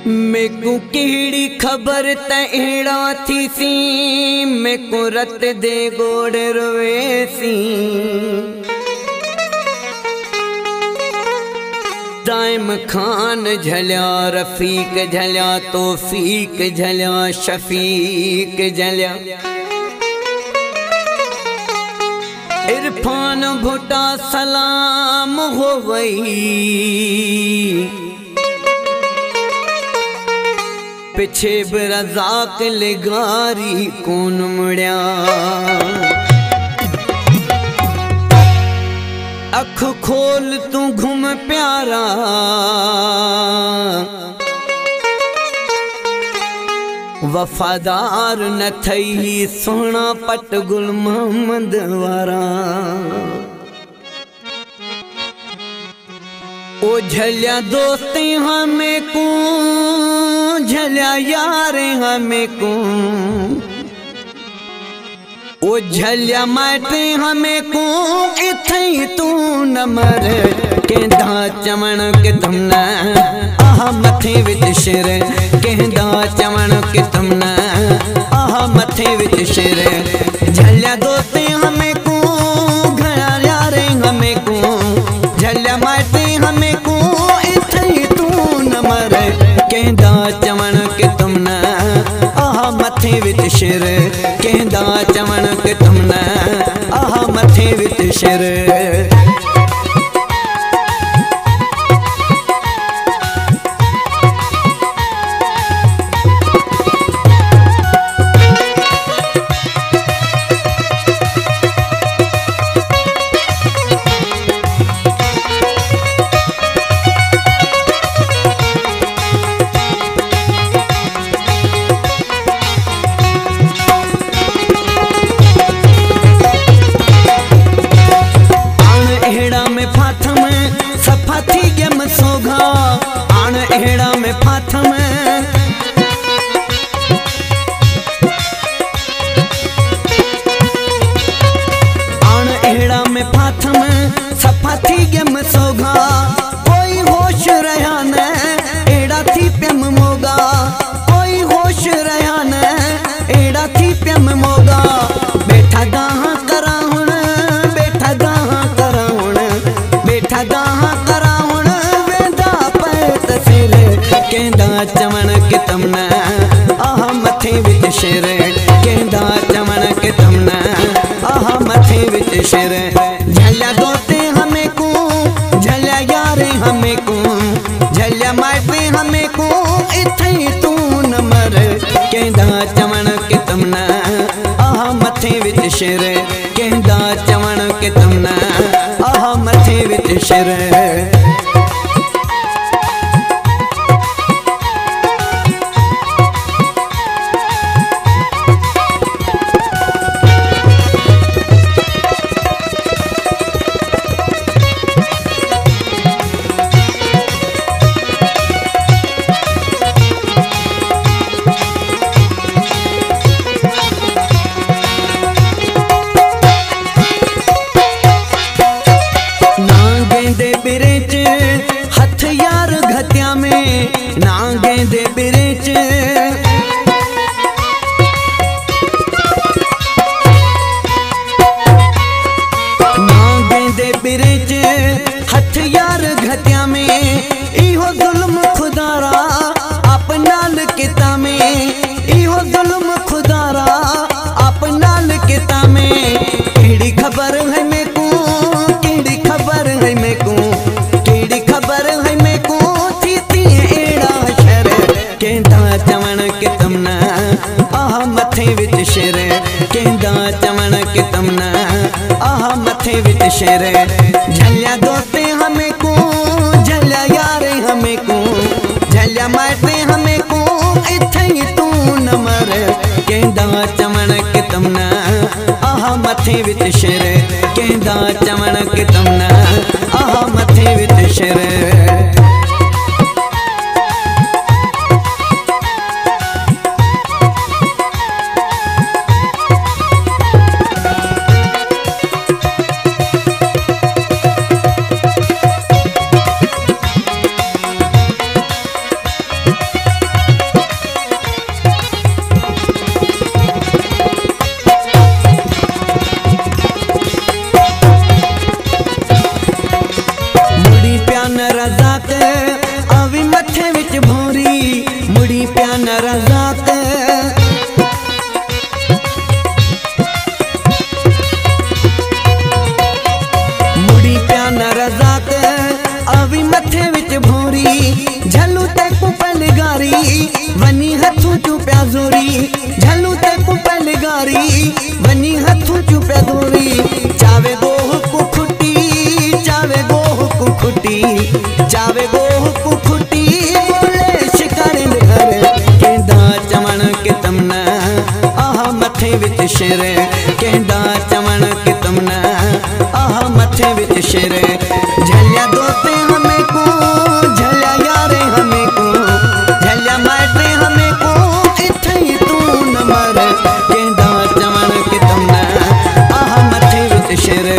मेकू किहड़ी खबर तड़ा थी सी, मेकू रत दे गोड़ रोए सी। दाइम खान झलिया, रफीक झलिया, तौफीक झलिया, शफीक झलिया, इरफान भुट्टा सलाम हो गई। पिछे बरज़ाक लिगारी कौन मुड़िया, अख खोल तू घुम प्यारा, वफादार न थई सोना पट गुल मोहम्मद वारा। ओ झलिया दोस्ती हमें को, झलिया यारे हमें को, ओ झलिया माटे हमें को, इथई तू न मर केंदा चमन के तुमना, आहा मथे विच शेर केंदा चमन के तुमना, आहा मथे विच शेर। झलिया दोस्ती हमें को, घड़ा यारे हमें को, झलिया माटे हमें को, इथई तू न मर केंदा चमन के तुमना, आहा मथे विच शेर केंदा चमन के तुमना, आहा मथे विच शेर। आन एड़ा में फाथम, आन एड़ा में फाथम, सफा थी गम सोगा, कोई होश रहा न एड़ा थी प्यम मोगा, कोई होश रहा न एड़ा थी प्यम मोगा। बैठा गाहा करा हुण, बैठा गाहा करा हुण, बैठा गाहा करा केंदा चमन के तुमना, आहा मथे विच शेर केंदा चमन के तुमना, आहा मथे विच शेर। झलिया दोते हमें को, झलिया यारे हमें को, झलिया माटे हमें को, इथई तू न मर केंदा चमन के तुमना, आहा मथे विच शेर केंदा चमन के तुमना, आहा मथे विच शेर। हथ यार घत्या में ना गेंदे बिरेच, ना गेंदे बिरेच, हथ यार घत्या में, इहो जुल्म खुदारा अपनाल किता में, इहो जुल्म खुदारा अपनाल किता में। केड़ी खबर है मेरे को, केड़ी खबर है मेरे को, केड़ी खबर है मेरे को, थी थी एड़ा शर केंदा चमन के तुमना, आहा मथे विच शेर केंदा चमन के तुमना, आहा मथे विच शेर। झलिया दोते हमें को, झलिया यारे हमें को, झलिया माटे हमें को, इथई तू कहंदा चवण कि तमना आहा मथे विच शिर कहंदा चवण कि तमना आहा मथे विच शिर आवी मथे विच भोरी मुड़ी प्यान रज़ाक मुड़ी प्यान रज़ाक आवी मथे विच भोरी झलू ते पुपल गारी वनी हथू चू प्या जोरी झलू ते पुपल गारी वनी हथू चू प्या जोरी चावे गोह को खुटी चावे गोह को खुटी चावे गोह को खुटी बोले शिकार घर कहंदा चवण कि तमना आहा मथे विच शिर कहंदा चवण कि तमना आहा मथे विच शिर झलिया दोस्ते हमें को झलिया यारे हमें को झलिया माटे हमें को इथे ही तू न मर कहंदा चवण कि तमना आहा मथे विच शिर